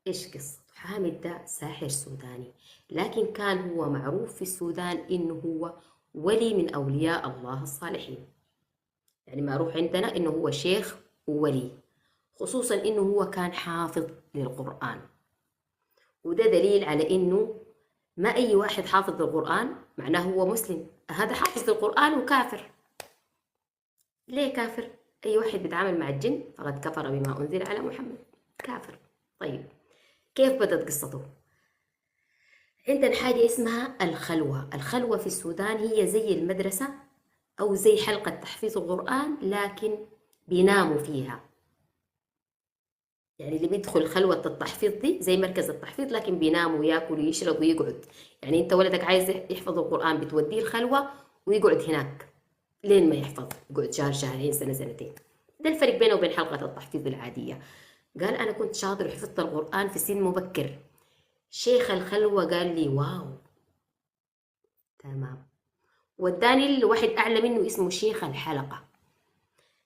إيش قصة حامد ده؟ ساحر سوداني، لكن كان هو معروف في السودان إنه هو ولي من أولياء الله الصالحين. يعني معروف عندنا إنه هو شيخ وولي، خصوصا إنه هو كان حافظ للقرآن. وده دليل على إنه ما أي واحد حافظ للقرآن معناه هو مسلم. هذا حافظ للقرآن وكافر. ليه كافر؟ أي واحد بيتعامل مع الجن فقد كفر بما أنزل على محمد، كافر. طيب كيف بدت قصته؟ عندنا حاجة اسمها الخلوة. الخلوة في السودان هي زي المدرسة أو زي حلقة تحفيظ القرآن، لكن بيناموا فيها. يعني اللي بيدخل خلوة التحفيظ دي زي مركز التحفيظ، لكن بينام وياكل ويشرب ويقعد. يعني انت ولدك عايز يحفظ القرآن بتوديه الخلوة ويقعد هناك لين ما يحفظ، يقعد شهر شهرين سنة سنتين. ده الفرق بينه وبين حلقة التحفيظ العادية. قال أنا كنت شاطر وحفظت القرآن في سن مبكر. شيخ الخلوة قال لي واو، تمام. وداني لواحد أعلى منه اسمه شيخ الحلقة.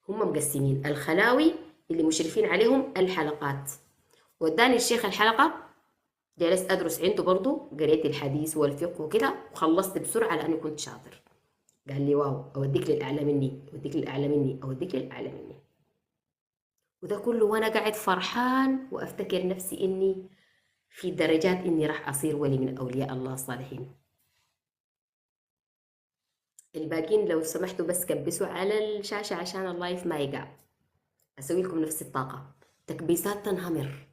هم مقسمين الخلاوي اللي مشرفين عليهم الحلقات. وداني الشيخ الحلقة، جلست أدرس عنده برضو، قريت الحديث والفقه وكده وخلصت بسرعة لأني كنت شاطر. قال لي واو، أوديك للأعلى مني، أوديك للأعلى مني، أوديك للأعلى مني. وده كله وأنا قاعد فرحان وأفتكر نفسي إني في درجات إني راح أصير ولي من أولياء الله الصالحين. الباقين لو سمحتوا بس كبسوا على الشاشة عشان اللايف ما يقع. أسوي لكم نفس الطاقة. تكبيسات تنهمر،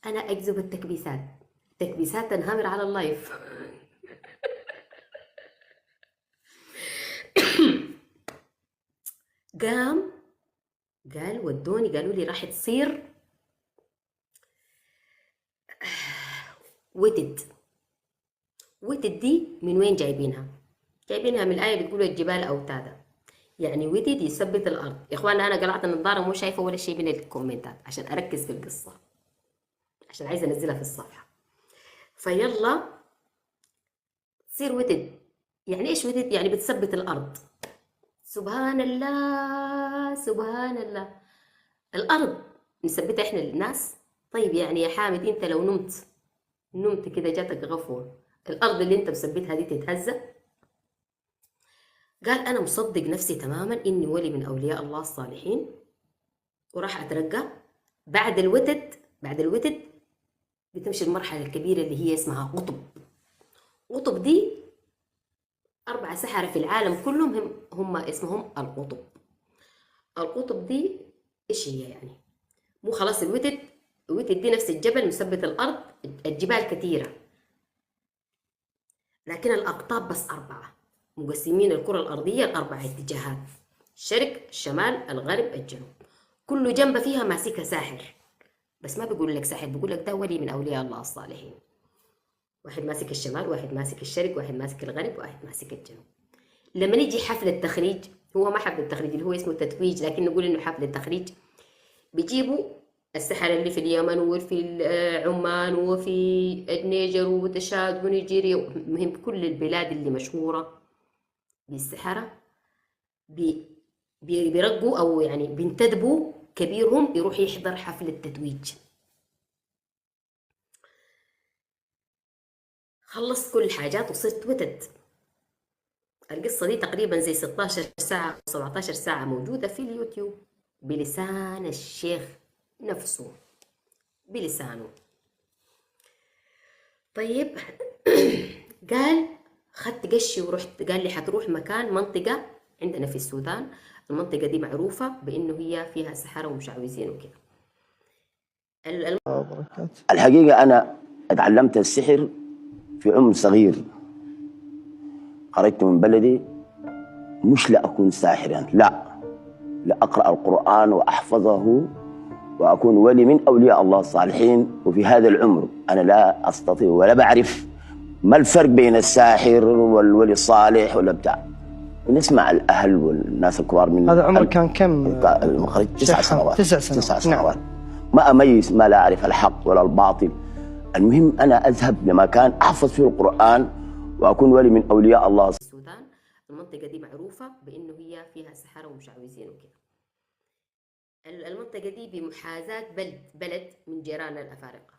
أنا أجذب التكبيسات. تكبيسات تنهمر على اللايف. قام قال ودوني، قالوا لي راح تصير وتد. وتد دي من وين جايبينها؟ جايبينها من الآية بتقول الجبال أوتادا. يعني وتد يثبت الأرض. يا إخوان أنا قلعت النظارة مو شايفة ولا شيء من الكومنتات عشان أركز في القصة، عشان عايزة أنزلها في الصفحة. فيلا تصير وتد. يعني إيش وتد؟ يعني بتثبت الأرض. سبحان الله سبحان الله. الأرض نثبتها إحنا الناس. طيب يعني يا حامد أنت لو نمت كده جاتك غفوة، الأرض اللي أنت مثبتها دي تتهزأ؟ قال أنا مصدق نفسي تماما إني ولي من أولياء الله الصالحين وراح أترقى. بعد الوتد بتمشي المرحلة الكبيرة اللي هي اسمها قطب. قطب دي 4 سحرة في العالم كلهم هم اسمهم القطب. القطب دي إيش هي يعني؟ مو خلاص الوتد دي نفس الجبل مثبت الأرض. الجبال كثيرة لكن الأقطاب بس 4. مقسمين الكرة الأرضية ل4 اتجاهات: الشرق، الشمال، الغرب، الجنوب. كل جنبة فيها ماسكها ساحر، بس ما بيقول لك ساحر، بيقول لك ده ولي من أولياء الله الصالحين. واحد ماسك الشمال، واحد ماسك الشرق، واحد ماسك الغرب، واحد ماسك الجنوب. لما نيجي حفل التخريج، هو ما حفل التخريج اللي هو اسمه تتويج، لكن نقول إنه حفل التخريج، بيجيبوا السحرة اللي في اليمن وفي عمان وفي النيجر وتشاد ونيجيريا، مهم كل البلاد اللي مشهورة بالسحرة، بيرقوا أو يعني بينتدبوا كبيرهم يروح يحضر حفل التتويج. خلصت كل الحاجات وصرت وتد. القصة دي تقريبا زي 16 ساعة أو 17 ساعة موجودة في اليوتيوب بلسان الشيخ نفسه، بلسانه. طيب قال خدت قشي ورحت، قال لي حتروح مكان منطقة عندنا في السودان. المنطقة دي معروفة بإنه هي فيها سحرة ومشعوذين وكده. الحقيقة أنا اتعلمت السحر في عمر صغير. خرجت من بلدي مش لأكون ساحرا، لا، لأقرأ القرآن وأحفظه وأكون ولي من أولياء الله الصالحين. وفي هذا العمر أنا لا أستطيع ولا بعرف ما الفرق بين الساحر والولي الصالح ولا بتاع. نسمع الأهل والناس الكبار من هذا عمرك كان كم؟ المخرج 9 سنوات. 9 سنوات. 9 سنوات. ما أميز، ما لا أعرف الحق ولا الباطل. المهم أنا أذهب لمكان أحفظ فيه القرآن وأكون ولي من أولياء الله. السودان المنطقة دي معروفة بإنه هي فيها سحرة ومشعوذين وكده. المنطقة دي بمحاذاة بلد من جيراننا الأفارقة.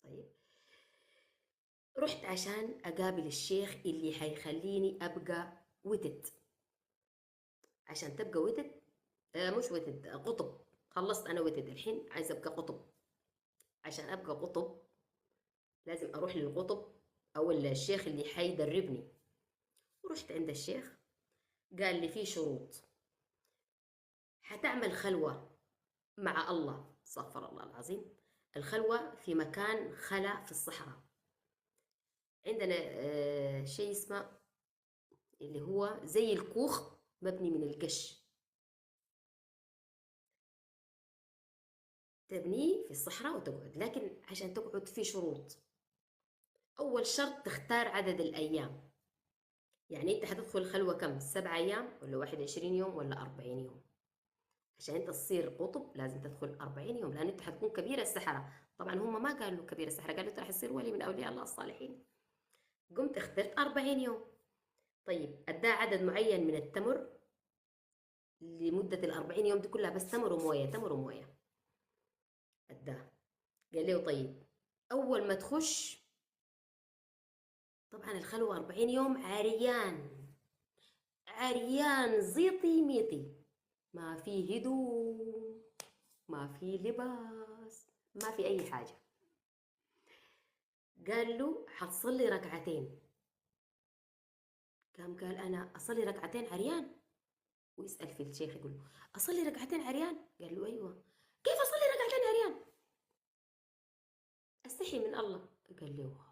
طيب رحت عشان أقابل الشيخ اللي حيخليني أبقى وتد. عشان تبقى وتد مش وتد، قطب. خلصت أنا وتد، الحين عايزة أبقى قطب. عشان أبقى قطب لازم أروح للقطب أو الشيخ اللي حيدربني. ورحت عند الشيخ، قال لي في شروط. حتعمل خلوة مع الله، استغفر الله العظيم، الخلوة في مكان خلا في الصحراء. عندنا شيء اسمه اللي هو زي الكوخ مبني من القش، تبنيه في الصحراء وتقعد. لكن عشان تقعد في شروط. أول شرط تختار عدد الأيام. يعني أنت حتدخل خلوة كم؟ 7 أيام ولا 21 يوم ولا 40 يوم؟ عشان أنت تصير قطب لازم تدخل 40 يوم، لأن أنت حتكون كبير السحرة. طبعا هم ما قالوا كبير السحرة، قالوا أنت راح تصير ولي من أولياء الله الصالحين. قمت اخترت 40 يوم. طيب أداه عدد معين من التمر لمدة ال40 يوم دي كلها، بس تمر وموية تمر وموية أداه. قال له طيب أول ما تخش، طبعا الخلوة 40 يوم عريان، عريان زيطي ميطي، ما في هدوم، ما في لباس، ما في أي حاجة. قال له حتصلي ركعتين. قال أنا أصلي ركعتين عريان؟ ويسأل في الشيخ يقول له أصلي ركعتين عريان؟ قال له أيوة. كيف أصلي ركعتين عريان؟ أستحي من الله. قال له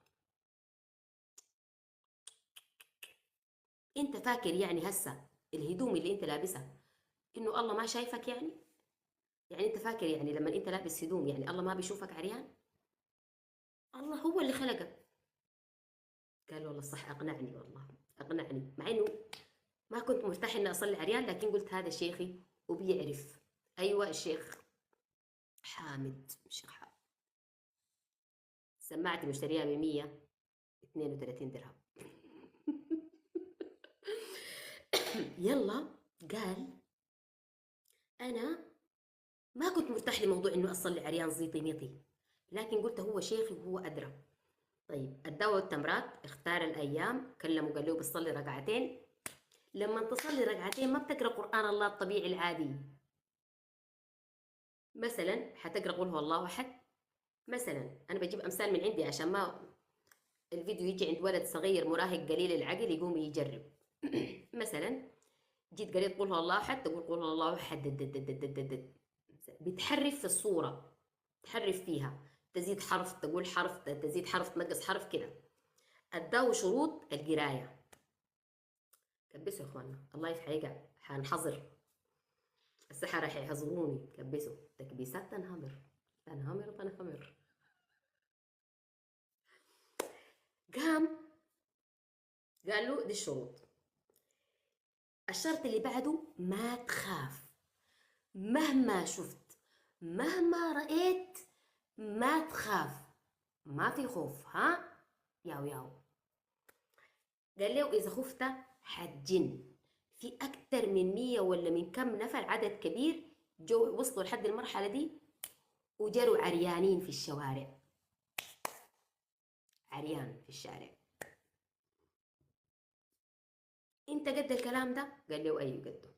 أنت فاكر يعني هسه الهدوم اللي أنت لابسها إنه الله ما شايفك؟ يعني أنت فاكر يعني لما أنت لابس هدوم يعني الله ما بيشوفك عريان؟ الله هو اللي خلقك. قال والله صح، أقنعني، والله أقنعني، مع إنه ما كنت مرتاح إني أصلي عريان، لكن قلت هذا شيخي وبيعرف. أيوة الشيخ حامد، الشيخ حامد. سماعتي مشتريها ب132 درهم. يلا قال أنا ما كنت مرتاح لموضوع إنه أصلي عريان زيطي ميطي، لكن قلت هو شيخي وهو أدرى. طيب اداه التمرات، اختار الأيام، كلمه قال له بتصلي ركعتين. لما تصلي ركعتين ما بتقرأ قرآن الله الطبيعي العادي. مثلا حتقرأ قل هو الله أحد. مثلا أنا بجيب أمثال من عندي عشان ما الفيديو يجي عند ولد صغير مراهق قليل العقل يقوم يجرب. مثلا جيت قريت قل هو الله أحد، تقول قل هو الله أحد، بتحرف في الصورة، تحرف فيها، تزيد حرف تقول حرف، تزيد حرف تنقص حرف كده. أداه شروط القراية. كبسوا يا إخوانا، الله يفحيقها، حنحظر السحرة حيحظروني. كبسوا تكبيسات تنهمر تنهمر تنهمر. قال له دي الشروط. الشرط اللي بعده ما تخاف، مهما شفت مهما رأيت ما تخاف، ما في خوف. ها ياو ياو. قال له إذا خفت حتجن. في أكتر من 100 ولا من كم نفر، عدد كبير جو وصلوا لحد المرحلة دي وجروا عريانين في الشوارع، عريان في الشارع. انت قد الكلام ده؟ قال له ايوه قده.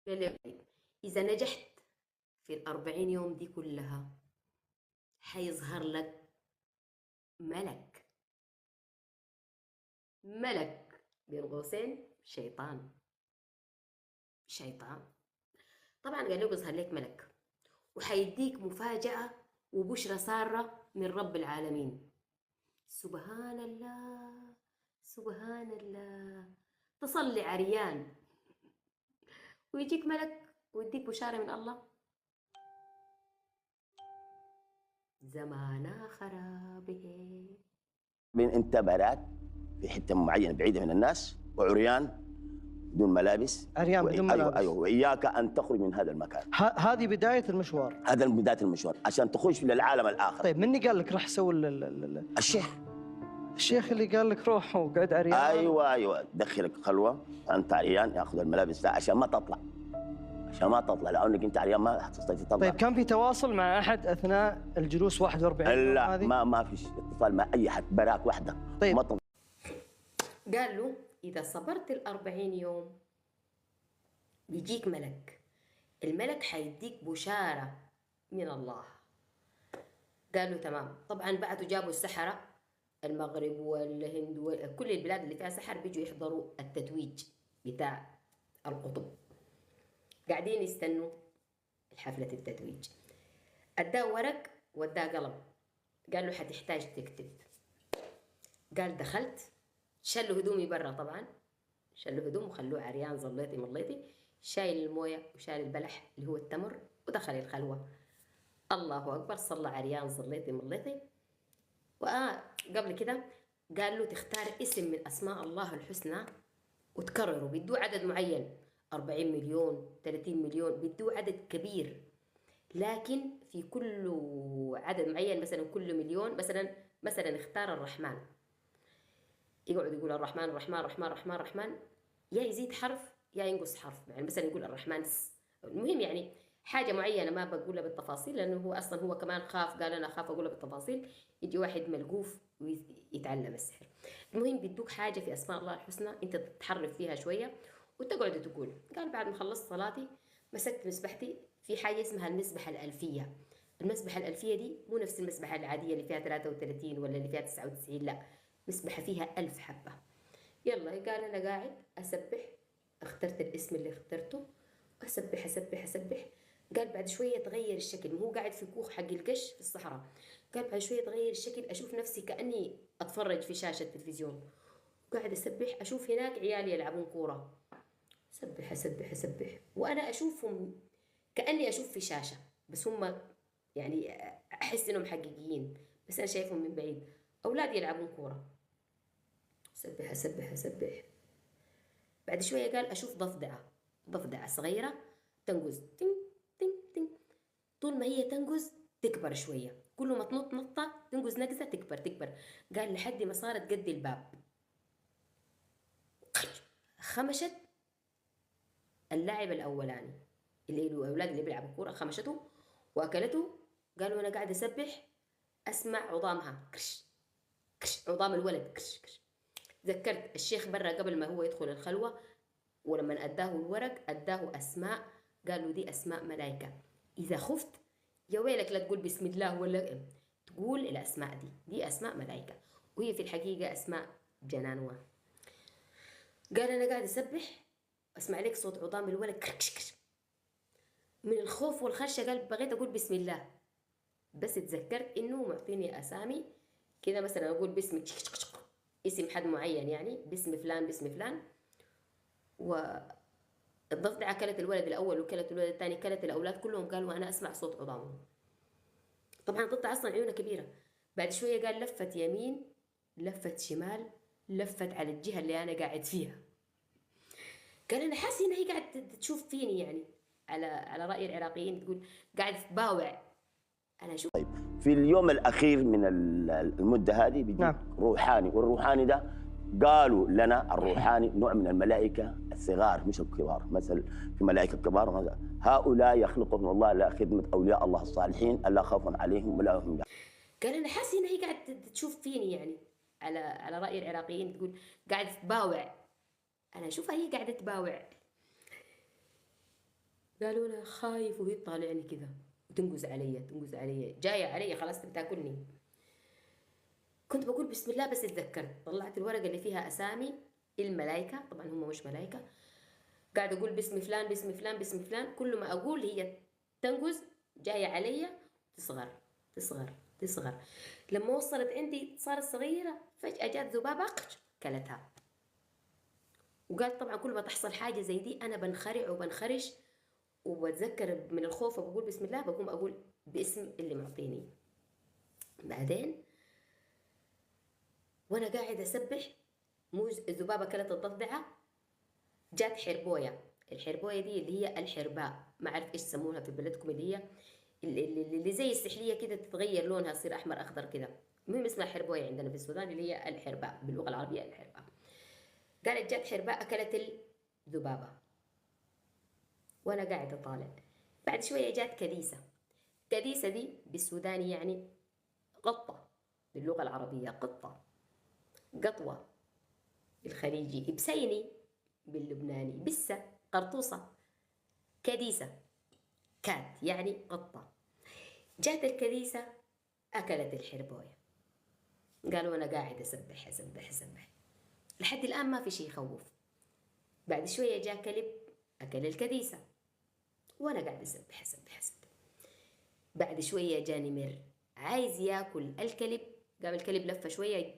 قال له طيب اذا نجحت في ال40 يوم دي كلها حيظهر لك ملك، ملك بين قوسين شيطان، شيطان. طبعا قال له بيظهر لك ملك وحيديك مفاجأة وبشرى سارة من رب العالمين. سبحان الله سبحان الله. تصلي عريان ويجيك ملك ويديك بشارة من الله. زمانا خرابه. بين انت بارات في حته معينه بعيده من الناس وعريان بدون ملابس، عريان بدون ملابس. ايوه ايوه، واياك ان تخرج من هذا المكان. هذه بداية المشوار. هذا بدايه المشوار عشان تخش للعالم الاخر. طيب مني قال لك راح سوي الشيخ. الشيخ اللي قال لك روح وقعد عريان. ايوه دخلك خلوه انت عريان، ياخذ الملابس ده عشان ما تطلع، عشان ما تطلع، لانك انت عريان ما حتستطيع تطلع. طيب كان في تواصل مع احد اثناء الجلوس 41 يوم لا هذه؟ ما فيش اتصال مع اي حد، براك وحدك. طيب. ما قال له إذا صبرت 40 يوم بيجيك ملك، الملك حيديك بشارة من الله. قال له تمام. طبعا بعدوا جابوا السحرة، المغرب والهند وكل البلاد اللي فيها سحر بيجوا يحضروا التتويج بتاع القطب، قاعدين يستنوا حفلة التتويج. اداه ورق واداه قلم، قال له حتحتاج تكتب. قال دخلت، شلوا هدومي برا، طبعا شلوا هدوم وخلوه عريان، ظليتي مليتي، شايل المويه وشايل البلح اللي هو التمر، ودخل الخلوه. الله اكبر، صلى عريان ظليتي مليتي. قبل كده قال له تختار اسم من اسماء الله الحسنى وتكرره، بدو عدد معين، 40 مليون 30 مليون، بدو عدد كبير، لكن في كل عدد معين، مثلا كل مليون، مثلا اختار الرحمن، يقعد يقول الرحمن الرحمن الرحمن الرحمن الرحمن، يا يزيد حرف يا ينقص حرف، يعني مثلا يقول الرحمن المهم يعني حاجة معينة ما بقولها بالتفاصيل، لأنه هو أصلا هو كمان خاف، قال أنا أخاف أقولها بالتفاصيل يجي واحد ملقوف ويتعلم السحر. المهم بيدوك حاجة في أسماء الله الحسنى أنت تتحرف فيها شوية وتقعد تقول. قال بعد ما خلصت صلاتي مسكت مسبحتي، في حاجة اسمها المسبحة الألفية. المسبحة الألفية دي مو نفس المسبحة العادية اللي فيها 33 ولا اللي فيها 99، لا، مسبحة فيها 1000 حبة. يلا قال أنا قاعد أسبح، اخترت الاسم اللي اخترته، أسبح أسبح أسبح. قال بعد شوية تغير الشكل، هو قاعد في كوخ حق القش في الصحراء. قال بعد شوية تغير الشكل، أشوف نفسي كأني أتفرج في شاشة تلفزيون، قاعد أسبح، أشوف هناك عيال يلعبون كورة، أسبح أسبح أسبح، وأنا أشوفهم كأني أشوف في شاشة، بس هم يعني أحس إنهم حقيقيين، بس أنا شايفهم من بعيد، أولاد يلعبون كورة. أسبح أسبح أسبح. بعد شوية قال أشوف ضفدعة صغيرة تنقز، تين تين تين، طول ما هي تنقز تكبر شوية، كل ما تنط نطة تنقز نقزة تكبر تكبر. قال لحد ما صارت قد الباب، خمشت اللاعب الأولاني اللي الأولاد اللي بيلعبوا كورة، خمشته وأكلته. قال وأنا قاعد أسبح أسمع عظامها كرش كرش، عظام الولد كرش كرش. ذكرت الشيخ برا قبل ما هو يدخل الخلوة، ولما أداه الورق أداه أسماء، قالوا دي أسماء ملائكة، إذا خفت يا ويلك لا تقول بسم الله ولا تقول الأسماء دي أسماء ملائكة، وهي في الحقيقة أسماء جنانوة. قال أنا قاعد أسبح أسمع لك صوت عظام الولد كركش، من الخوف والخشية قال بغيت أقول بسم الله، بس تذكرت إنه معطيني أسامي كذا، مثلا أقول باسم اسم حد معين، يعني باسم فلان باسم فلان، والضفدعة كلت الولد الأول وكلت الولد الثاني، كلت الأولاد كلهم. قالوا أنا أسمع صوت عظامهم. طبعا الضفدعة أصلا عيونها كبيرة. بعد شوية قال لفت يمين لفت شمال لفت على الجهة اللي أنا قاعد فيها. قال أنا حاسس إن هي قاعد تشوف فيني، يعني على رأي العراقيين تقول قاعد تباوع. أنا أشوف. طيب في اليوم الأخير من المدة هذه بيجي نعم. روحاني، والروحاني ده قالوا لنا الروحاني نوع من الملائكة الصغار مش الكبار، مثل في ملائكة كبار، هؤلاء يخلقهم الله لخدمة أولياء الله الصالحين ألا خوف عليهم ولا هم يحزنون. قال أنا حاسس إن هي قاعد تشوف فيني، يعني على رأي العراقيين تقول قاعد تباوع. أنا أشوفها هي قاعدة تباوع. قالوا أنا خايف وهي تطالعني كذا وتنقز علي تنقز علي، جاية علي خلاص بتاكلني. كنت بقول بسم الله، بس اتذكرت طلعت الورقة اللي فيها أسامي الملائكة، طبعا هم مش ملائكة. قاعد أقول باسم فلان باسم فلان باسم فلان، كل ما أقول هي تنقز جاية علي تصغر تصغر تصغر، لما وصلت عندي صارت صغيرة، فجأة جات ذبابة كلتها. وقال طبعا كل ما تحصل حاجة زي دي أنا بنخرع وبنخرش، وبتذكر من الخوف وبقول بسم الله، بقوم أقول باسم اللي معطيني. بعدين وأنا قاعد أسبح الذبابة كلت الضفدعة، جات حربوية. الحربوية دي اللي هي الحرباء، ما أعرف إيش يسمونها في بلدكم، اللي هي اللي زي السحلية كده تتغير لونها تصير أحمر أخضر كده، المهم اسمها حربوية عندنا في السودان، اللي هي الحرباء باللغة العربية الحرباء. قالت جات حرباء أكلت الذبابة. وأنا قاعدة طالع. بعد شوية جات كديسة. كديسة دي بالسوداني يعني قطة، باللغة العربية قطة، قطوة بالخليجي، بسيني باللبناني، بسة قرطوسة، كديسة كات يعني قطة. جات الكديسة أكلت الحربوية. قالوا أنا قاعد أسبح أسبح أسبح لحد الآن ما في شيء يخوف. بعد شوية جاء كلب أكل الكديسة وأنا قاعد أسبح أسبح أسبح. بعد شوية جاء نمر عايز ياكل الكلب، قام الكلب لفه شوية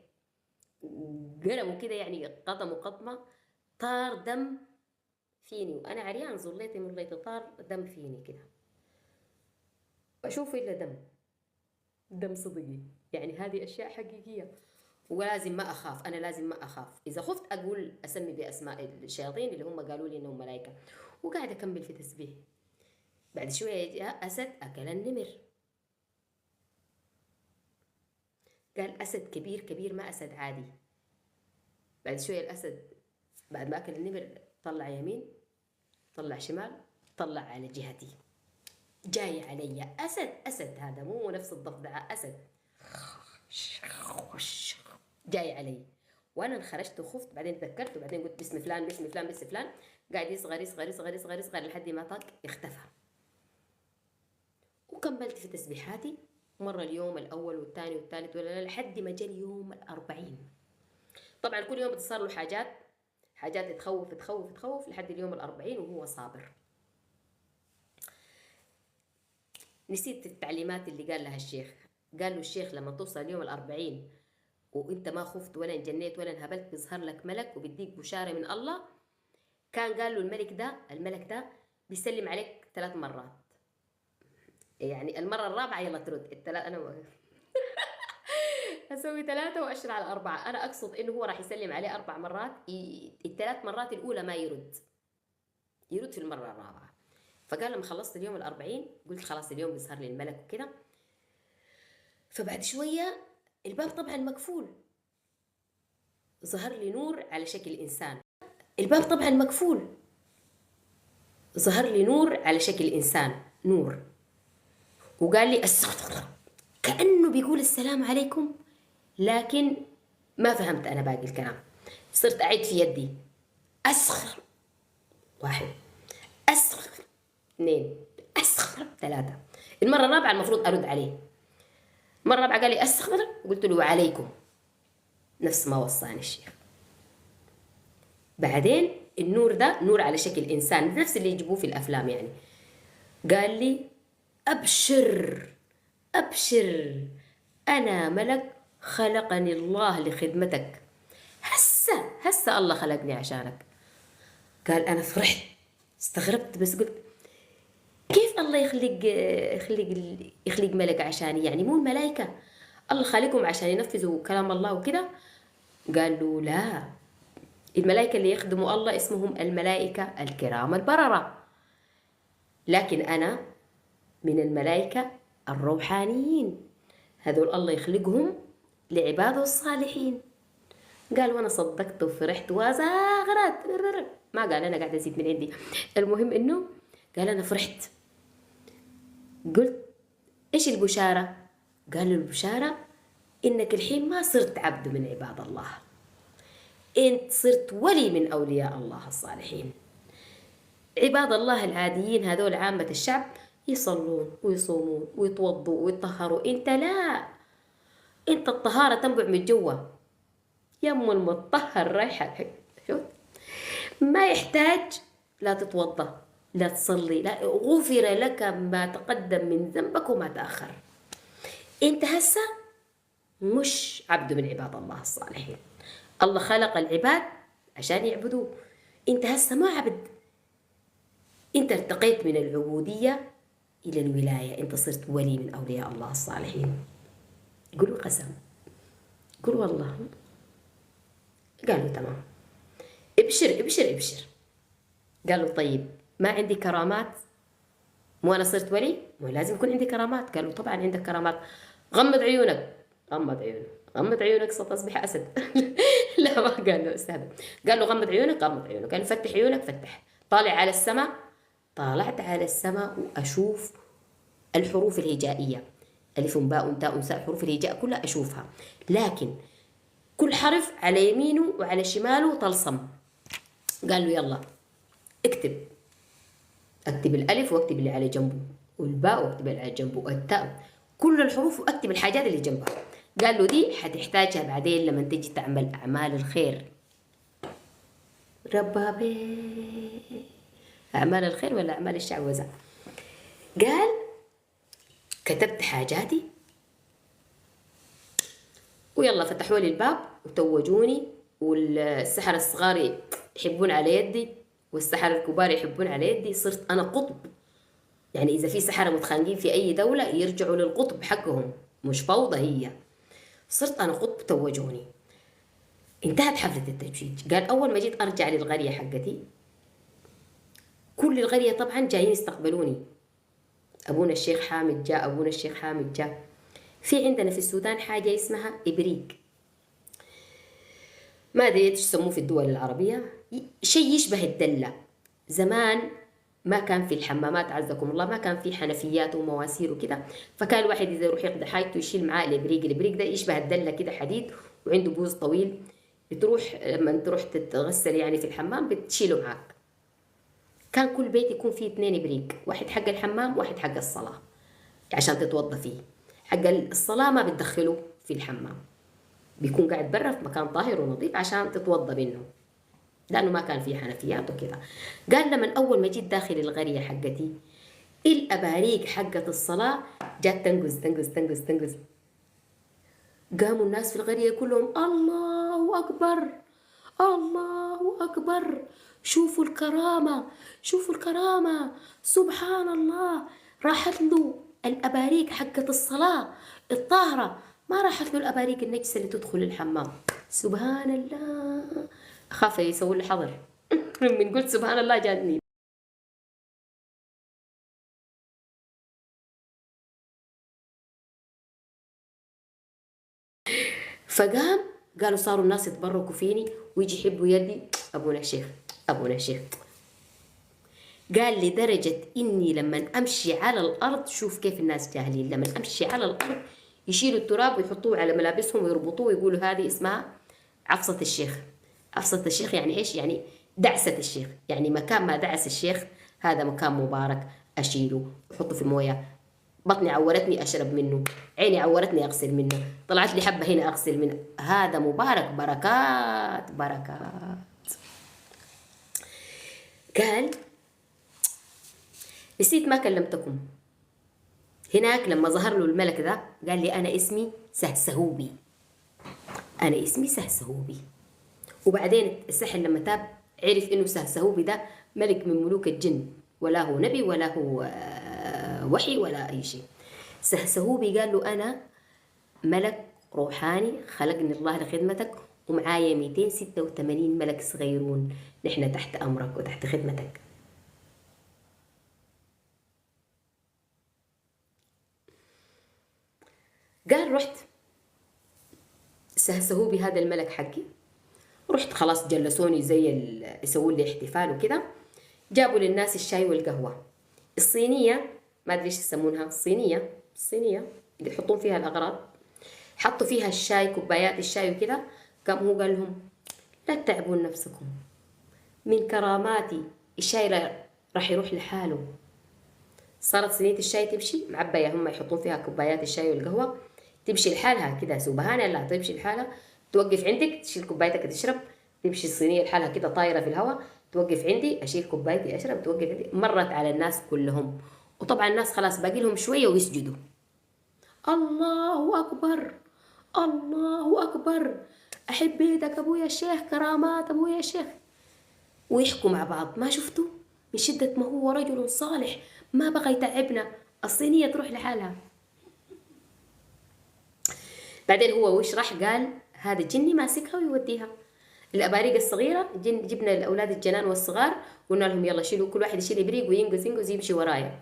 قرمه كده يعني قطمه قطمة، طار دم فيني وأنا عريان زليتي من ليتي، طار دم فيني كده، أشوف إلا دم صدقي. يعني هذه أشياء حقيقية ولازم ما أخاف. أنا لازم ما أخاف، إذا خفت أقول أسمي بأسماء الشياطين اللي هم قالوا لي إنهم ملائكة، وقاعد أكمل في تسبيح. بعد شوية جاء أسد أكل النمر. قال أسد كبير كبير ما أسد عادي. بعد شوية الأسد بعد ما أكل النمر طلع يمين طلع شمال طلع على جهتي، جاي علي أسد هذا مو نفس الضفدعة، أسد جاي علي. وانا انخرجت وخفت، بعدين تذكرت وبعدين قلت بسم فلان بسم فلان بسم فلان. قاعد يصغر يصغر يصغر يصغر يصغر لحد ما طق اختفى. وكملت في تسبيحاتي مرة اليوم الأول والثاني والثالث ولا لحد ما جاء اليوم 40. طبعا كل يوم بتصير له حاجات تخوف تخوف تخوف لحد اليوم 40 وهو صابر. نسيت التعليمات اللي قال لها الشيخ. قال له الشيخ لما توصل اليوم 40 وانت ما خفت ولا انجنيت ولا انهبلت بيظهر لك ملك وبيديك بشارة من الله. كان قال له الملك ده بيسلم عليك 3 مرات، يعني المرة الرابعة يلا ترد. أنا أسوي 3 وأشر على 4. أنا أقصد إنه هو راح يسلم عليه 4 مرات، ال3 مرات الأولى ما يرد في المرة الرابعة. فقال لما خلصت اليوم 40 قلت خلاص اليوم بيظهر لي الملك وكده. فبعد شوية الباب طبعا مقفول، ظهر لي نور على شكل إنسان. الباب طبعا مقفول، ظهر لي نور على شكل إنسان، نور، وقال لي استغفر، كأنه بيقول السلام عليكم، لكن ما فهمت أنا باقي الكلام. صرت أعيد في يدي أسخر 1 أسخر 2 أسخر 3. المرة الرابعة المفروض أرد عليه. مرة الرابعة قال لي أسخر، قلت له وعليكم، نفس ما وصاني الشيخ. بعدين النور ده نور على شكل إنسان نفس اللي يجيبوه في الأفلام يعني. قال لي أبشر أبشر، أنا ملك خلقني الله لخدمتك، هسه الله خلقني عشانك. قال أنا فرحت استغربت، بس قلت كيف الله يخلق ملك عشاني؟ يعني مو الملائكة الله خالقهم عشان ينفذوا كلام الله وكده؟ قال له لا، الملائكة اللي يخدموا الله اسمهم الملائكة الكرام البررة، لكن أنا من الملائكة الروحانيين، هذول الله يخلقهم لعباده الصالحين. قال وانا صدقت وفرحت وزاغرت، ما قال انا قاعده ازيد من عندي. المهم انه قال انا فرحت. قلت ايش البشاره؟ قال له البشاره انك الحين ما صرت عبد من عباد الله، انت صرت ولي من اولياء الله الصالحين. عباد الله العاديين هذول عامه الشعب يصلون ويصومون ويتوضوا ويطهروا، انت لا، انت الطهاره تنبع من جوا، يم المطهر رايحة. شوف ما يحتاج لا تتوضا لا تصلي، لا، غفر لك ما تقدم من ذنبك وما تأخر. انت هسه مش عبد من عباد الله الصالحين، الله خلق العباد عشان يعبدوه، انت هسه ما عبد، انت ارتقيت من العبودية إلى الولاية، انت صرت ولي من أولياء الله الصالحين. قولوا قسم، قولوا والله. قالوا تمام، ابشر ابشر ابشر. قالوا طيب ما عندي كرامات؟ مو أنا صرت ولي، مو لازم يكون عندي كرامات؟ قالوا طبعا عندك كرامات. غمض عيونك، غمض عيونك، غمض عيونك ستصبح أسد. لا ما قال له أستاذ، قال له غمض عيونك، غمض عيونك. قال فتح عيونك، فتح، طالع على السماء، طالعت على السماء وأشوف الحروف الهجائية، ألف باء تاء ساء، حروف الهجاء كلها أشوفها، لكن كل حرف على يمينه وعلى شماله طلسم. قال له يلا اكتب الألف واكتب اللي على جنبه، والباء واكتب اللي على جنبه، والتاء، كل الحروف واكتب الحاجات اللي جنبها. قال له دي حتحتاجها بعدين لما تجي تعمل أعمال الخير. ربابي أعمال الخير ولا أعمال الشعوذة؟ قال كتبت حاجاتي ويلا فتحوا لي الباب وتوجوني، والسحر الصغار يحبون على يدي والسحر الكبار يحبون على يدي. صرت أنا قطب، يعني إذا في سحرة متخانقين في أي دولة يرجعوا للقطب حقهم، مش فوضى هي. صرت أنا قطب توجوني. انتهت حفلة التتويج. قال أول ما جيت أرجع للقرية حقتي، كل القرية طبعا جايين يستقبلوني. أبونا الشيخ حامد جاء، أبونا الشيخ حامد جاء. في عندنا في السودان حاجة اسمها إبريق، ما أدري إيش يسموه في الدول العربية، شيء يشبه الدلة. زمان ما كان في الحمامات عزكم الله، ما كان في حنفيات ومواسير وكده، فكان الواحد إذا يروح يقضي حاجته يشيل معاه الإبريق. الإبريق ده يشبه الدلة كده، حديد وعنده بوز طويل، بتروح لما تروح تتغسل يعني في الحمام بتشيله معاك. كان كل بيت يكون فيه 2 إبريق، واحد حق الحمام واحد حق الصلاة عشان تتوضى فيه. حق الصلاة ما بتدخله في الحمام، بيكون قاعد برا في مكان طاهر ونظيف عشان تتوضى منه، لأنه ما كان فيه حنفيات وكذا. قال لما أول ما جيت داخل القرية حقتي، الأباريق حقت الصلاة جات تنقز تنقز تنقز تنقز. قاموا الناس في القرية كلهم الله أكبر الله أكبر، شوفوا الكرامة شوفوا الكرامة، سبحان الله. راحت له الأباريق حقت الصلاة الطاهرة، ما راحت له الأباريق النجسة اللي تدخل الحمام. سبحان الله. أخاف يسوي لي حظر من قلت سبحان الله جاتني. فقام قالوا صاروا الناس يتبركوا فيني ويجي يحبوا يدي. أبونا الشيخ أبونا الشيخ قال لدرجة إني لما أمشي على الأرض، شوف كيف الناس جاهلين، لما أمشي على الأرض يشيلوا التراب ويحطوه على ملابسهم ويربطوه ويقولوا هذه اسمها عفصة الشيخ. عفصة الشيخ يعني إيش؟ يعني دعسة الشيخ، يعني مكان ما دعس الشيخ هذا مكان مبارك، أشيله وأحطه في موية. بطني عورتني أشرب منه، عيني عورتني أغسل منه، طلعت لي حبة هنا أغسل منه، هذا مبارك، بركات بركات. قال نسيت ما كلمتكم هناك لما ظهر له الملك ذا، قال لي أنا اسمي سهسهوبي، أنا اسمي سهسهوبي. وبعدين السحر لما تاب عرف إنه سهسهوبي ده ملك من ملوك الجن، ولا هو نبي ولا هو وحي ولا أي شيء. سهسهوبي قال له أنا ملك روحاني خلقني الله لخدمتك، ومعايا 286 ملك صغيرون، نحن تحت أمرك وتحت خدمتك. قال رحت سهسهوبي هذا الملك حقي، رحت خلاص جلسوني زي يسووا لي احتفال وكده، جابوا للناس الشاي والقهوة، الصينية ما ادري ايش يسمونها، الصينية اللي يحطون فيها الأغراض، حطوا فيها الشاي، كوبايات الشاي وكده. قام هو قال لهم لا تتعبون نفسكم، من كراماتي الشاي راح يروح لحاله. صارت صينية الشاي تمشي معبية، هم يحطون فيها كوبايات الشاي والقهوة، تمشي لحالها كده، سبحان الله تمشي لحالها، توقف عندك تشيل كوبايتك تشرب، تمشي الصينية لحالها كده طايرة في الهواء، توقف عندي أشيل كوبايتي أشرب، توقف عندي. مرت على الناس كلهم، وطبعا الناس خلاص باقي لهم شوية ويسجدوا. الله أكبر الله أكبر، أحب بيدك أبويا الشيخ، كرامات أبويا الشيخ، ويحكوا مع بعض. ما شفتوا من شدة ما هو رجل صالح ما بغى يتعبنا، الصينية تروح لحالها. بعدين هو وش راح قال هذا الجني ماسكها ويوديها. الأباريق الصغيرة جبنا الأولاد الجنان والصغار، قلنا لهم يلا شيلوا، كل واحد يشيل إبريق وينقز ينقز يمشي ورايا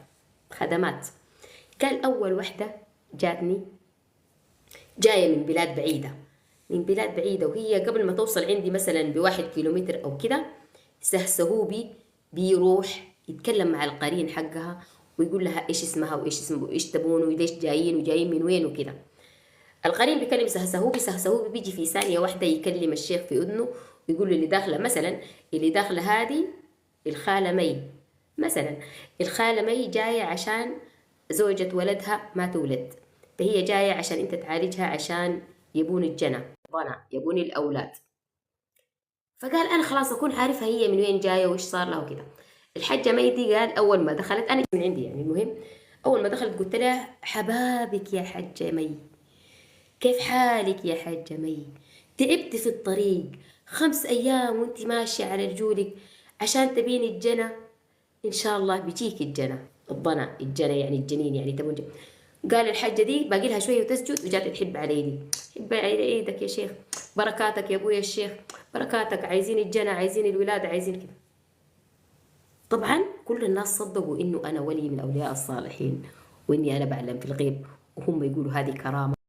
خدمات. قال أول وحدة جاتني جاية من بلاد بعيدة، من بلاد بعيدة، وهي قبل ما توصل عندي مثلا ب1 كيلومتر أو كده، سهسهوبي بيروح يتكلم مع القرين حقها ويقول لها إيش اسمها وإيش اسمه وإيش تبون وليش جايين وجايين من وين وكده. القرين بيكلم سهسهوبي، سهسهوبي بيجي في ثانية واحدة يكلم الشيخ في أذنه ويقول له اللي داخلة مثلا، اللي داخلة هذه الخالة مي مثلا، الخالة مي جاية عشان زوجة ولدها ما تولد، فهي جاية عشان انت تعالجها عشان يبون الجنى يبون الأولاد. فقال أنا خلاص أكون عارفها هي من وين جاية وإيش صار لها وكده. الحجة مي دي قال أول ما دخلت، أنا من عندي يعني المهم، أول ما دخلت قلت لها حبابك يا حجة مي، كيف حالك يا حجة مي؟ تعبت في الطريق 5 أيام وانت ماشية على رجولك عشان تبين الجنى، إن شاء الله بيجيك الجنى، الجنى يعني الجنين يعني تبون جنى. قال الحجة دي باقي لها شوية وتسجد وجات تحب على ايدي، حب على ايدك يا شيخ، بركاتك يا ابويا الشيخ، بركاتك، عايزين الجنى، عايزين الولادة، عايزين كده. طبعا كل الناس صدقوا انه انا ولي من اولياء الصالحين واني انا بعلم في الغيب، وهم يقولوا هذه كرامة.